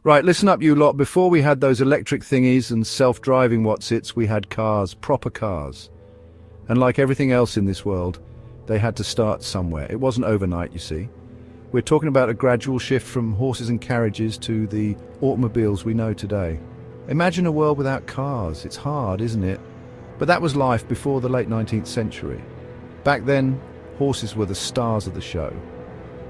Right, listen up you lot. Before we had those electric thingies and self-driving what's-its, we had cars, proper cars. And like everything else in this world, they had to start somewhere. It wasn't overnight, you see. We're talking about a gradual shift from horses and carriages to the automobiles we know today. Imagine a world without cars. It's hard, isn't it? But that was life before the late 19th century. Back then, horses were the stars of the show.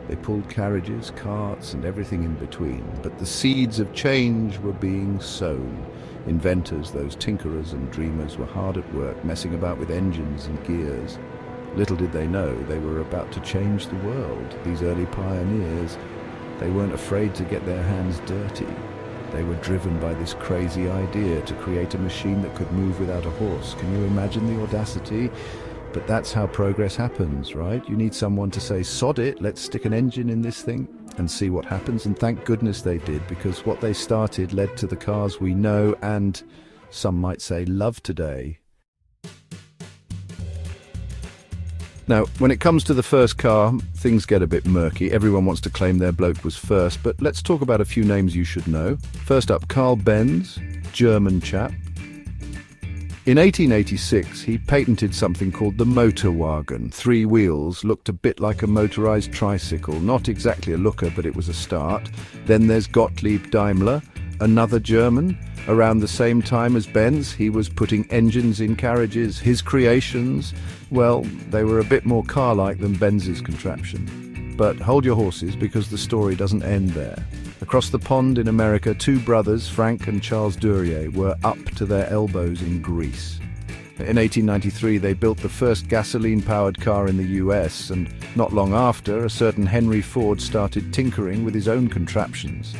They pulled carriages, carts, and everything in between. But the seeds of change were being sown. Inventors, those tinkerers and dreamers, were hard at work, messing about with engines and gears. Little did they know they were about to change the world. These early pioneers, they weren't afraid to get their hands dirty. They were driven by this crazy idea to create a machine that could move without a horse. Can you imagine the audacity? But that's how progress happens, right? You need someone to say, sod it, let's stick an engine in this thing and see what happens. And thank goodness they did, because what they started led to the cars we know and, some might say, love today. Now, when it comes to the first car, things get a bit murky. Everyone wants to claim their bloke was first, but let's talk about a few names you should know. First up, Carl Benz, German chap. In 1886, he patented something called the motor wagon. 3 wheels, looked a bit like a motorized tricycle. Not exactly a looker, but it was a start. Then there's Gottlieb Daimler, another German. Around the same time as Benz, he was putting engines in carriages. His creations, well, they were a bit more car-like than Benz's contraption. But hold your horses, because the story doesn't end there. Across the pond in America, 2 brothers, Frank and Charles Duryea, were up to their elbows in grease. In 1893, they built the first gasoline-powered car in the US, and not long after, a certain Henry Ford started tinkering with his own contraptions.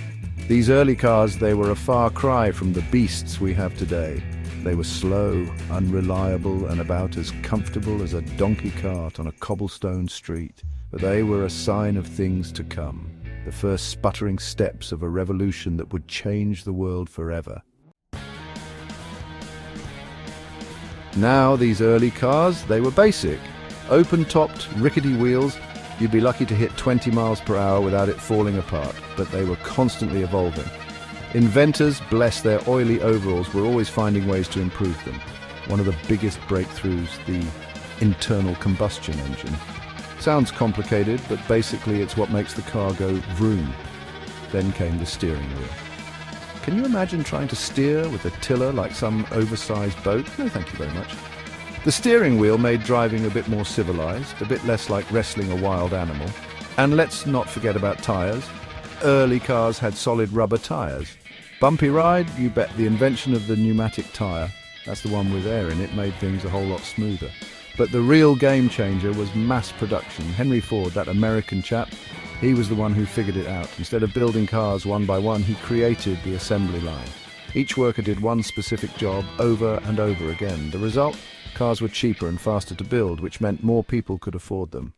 These early cars, they were a far cry from the beasts we have today. They were slow, unreliable, and about as comfortable as a donkey cart on a cobblestone street. But they were a sign of things to come. The first sputtering steps of a revolution that would change the world forever. Now, these early cars, they were basic. Open-topped, rickety wheels. You'd be lucky to hit 20 miles per hour without it falling apart, but they were constantly evolving. Inventors, bless their oily overalls, were always finding ways to improve them. One of the biggest breakthroughs, the internal combustion engine. Sounds complicated, but basically it's what makes the car go vroom. Then came the steering wheel. Can you imagine trying to steer with a tiller like some oversized boat? No, thank you very much. The steering wheel made driving a bit more civilized, a bit less like wrestling a wild animal. And let's not forget about tires. Early cars had solid rubber tires. Bumpy ride? You bet. The invention of the pneumatic tire, that's the one with air in it, made things a whole lot smoother. But the real game changer was mass production. Henry Ford, that American chap, he was the one who figured it out. Instead of building cars one by one, he created the assembly line. Each worker did one specific job over and over again. The result? Cars were cheaper and faster to build, which meant more people could afford them.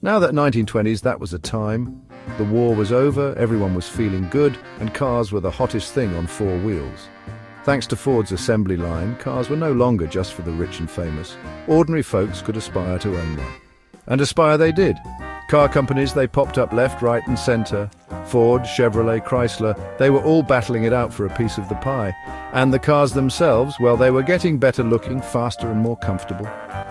Now that 1920s, that was a time. The war was over, everyone was feeling good, and cars were the hottest thing on 4 wheels. Thanks to Ford's assembly line, cars were no longer just for the rich and famous. Ordinary folks could aspire to own one. And aspire they did. Car companies, they popped up left, right and centre. Ford, Chevrolet, Chrysler, they were all battling it out for a piece of the pie. And the cars themselves, well, they were getting better looking, faster and more comfortable.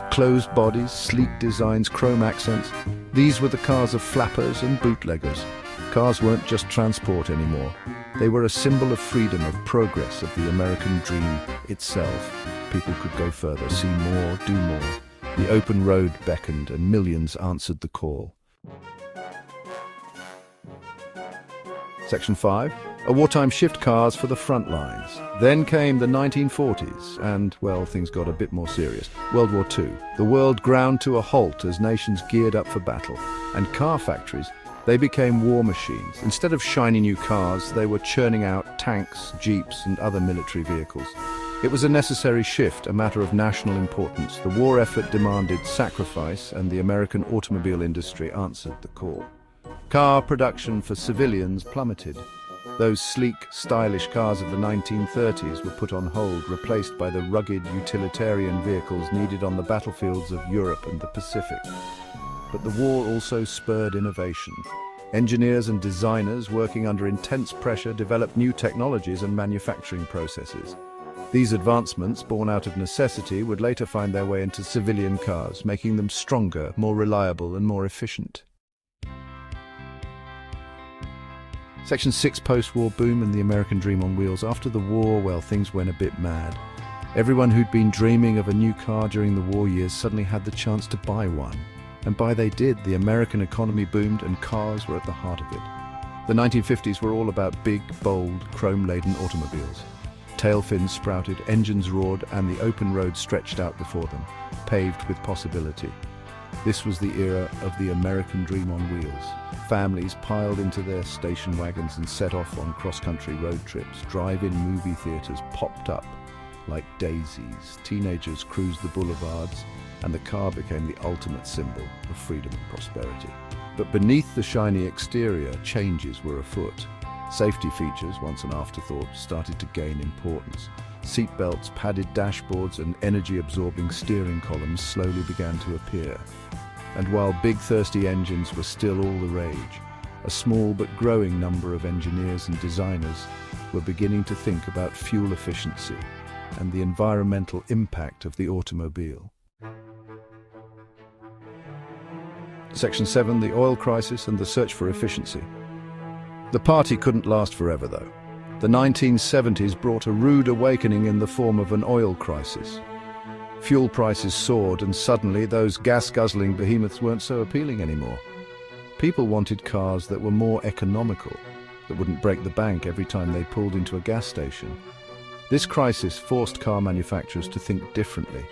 Closed bodies, sleek designs, chrome accents. These were the cars of flappers and bootleggers. Cars weren't just transport anymore. They were a symbol of freedom, of progress, of the American dream itself. People could go further, see more, do more. The open road beckoned and millions answered the call. Section 5. A wartime shift cars for the front lines. Then came the 1940s and, well, things got a bit more serious. World War II. The world ground to a halt as nations geared up for battle. And car factories, they became war machines. Instead of shiny new cars, they were churning out tanks, jeeps and other military vehicles. It was a necessary shift, a matter of national importance. The war effort demanded sacrifice, and the American automobile industry answered the call. Car production for civilians plummeted. Those sleek, stylish cars of the 1930s were put on hold, replaced by the rugged, utilitarian vehicles needed on the battlefields of Europe and the Pacific. But the war also spurred innovation. Engineers and designers working under intense pressure developed new technologies and manufacturing processes. These advancements, born out of necessity, would later find their way into civilian cars, making them stronger, more reliable, and more efficient. Section 6: Post-war boom and the American dream on wheels. After the war, well, things went a bit mad. Everyone who'd been dreaming of a new car during the war years suddenly had the chance to buy one. And buy they did. The American economy boomed and cars were at the heart of it. The 1950s were all about big, bold, chrome-laden automobiles. Tail fins sprouted, engines roared, and the open road stretched out before them, paved with possibility. This was the era of the American dream on wheels. Families piled into their station wagons and set off on cross-country road trips. Drive-in movie theaters popped up like daisies. Teenagers cruised the boulevards, and the car became the ultimate symbol of freedom and prosperity. But beneath the shiny exterior, changes were afoot. Safety features, once an afterthought, started to gain importance. Seatbelts, padded dashboards, and energy-absorbing steering columns slowly began to appear. And while big, thirsty engines were still all the rage, a small but growing number of engineers and designers were beginning to think about fuel efficiency and the environmental impact of the automobile. Section 7: The oil crisis and the search for efficiency. The party couldn't last forever, though. The 1970s brought a rude awakening in the form of an oil crisis. Fuel prices soared, and suddenly those gas-guzzling behemoths weren't so appealing anymore. People wanted cars that were more economical, that wouldn't break the bank every time they pulled into a gas station. This crisis forced car manufacturers to think differently.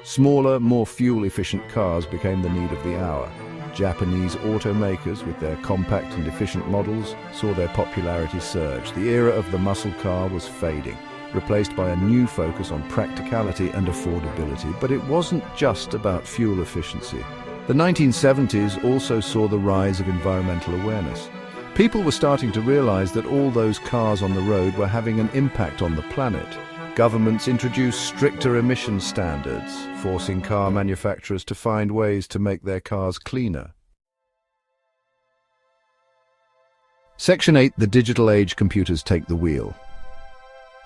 Smaller, more fuel-efficient cars became the need of the hour. Japanese automakers, with their compact and efficient models, saw their popularity surge. The era of the muscle car was fading, replaced by a new focus on practicality and affordability. But it wasn't just about fuel efficiency. The 1970s also saw the rise of environmental awareness. People were starting to realize that all those cars on the road were having an impact on the planet. Governments introduced stricter emission standards, forcing car manufacturers to find ways to make their cars cleaner. Section 8: The digital age. Computers take the wheel.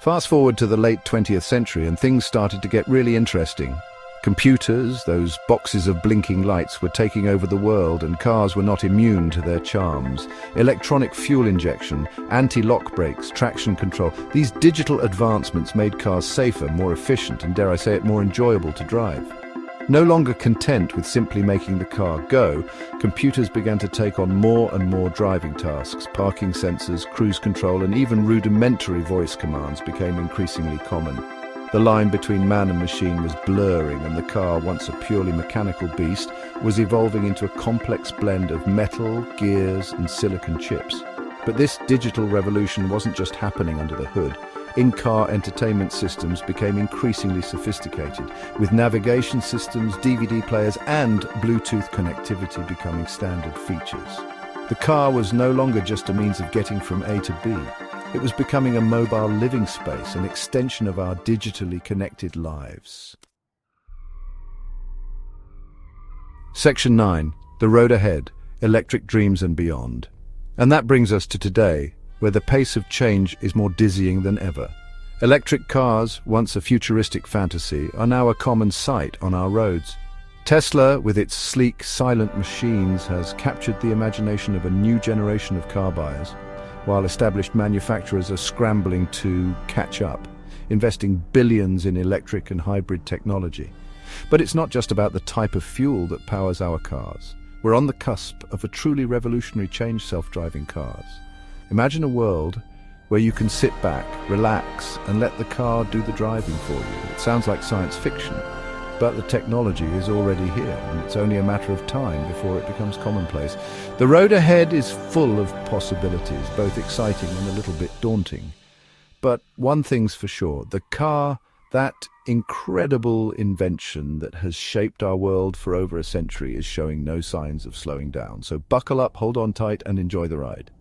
Fast forward to the late 20th century and things started to get really interesting. Computers, those boxes of blinking lights, were taking over the world, and cars were not immune to their charms. Electronic fuel injection, anti-lock brakes, traction control, these digital advancements made cars safer, more efficient, and dare I say it, more enjoyable to drive. No longer content with simply making the car go, computers began to take on more and more driving tasks. Parking sensors, cruise control, and even rudimentary voice commands became increasingly common. The line between man and machine was blurring, and the car, once a purely mechanical beast, was evolving into a complex blend of metal, gears, and silicon chips. But this digital revolution wasn't just happening under the hood. In-car entertainment systems became increasingly sophisticated, with navigation systems, DVD players, and Bluetooth connectivity becoming standard features. The car was no longer just a means of getting from A to B. It was becoming a mobile living space, an extension of our digitally connected lives. Section 9: The road ahead, electric dreams and beyond. And that brings us to today, where the pace of change is more dizzying than ever. Electric cars, once a futuristic fantasy, are now a common sight on our roads. Tesla, with its sleek, silent machines, has captured the imagination of a new generation of car buyers, while established manufacturers are scrambling to catch up, investing billions in electric and hybrid technology. But it's not just about the type of fuel that powers our cars. We're on the cusp of a truly revolutionary change: self-driving cars. Imagine a world where you can sit back, relax, and let the car do the driving for you. It sounds like science fiction, but the technology is already here, and it's only a matter of time before it becomes commonplace. The road ahead is full of possibilities, both exciting and a little bit daunting. But one thing's for sure: the car, that incredible invention that has shaped our world for over a century, is showing no signs of slowing down. So buckle up, hold on tight, and enjoy the ride.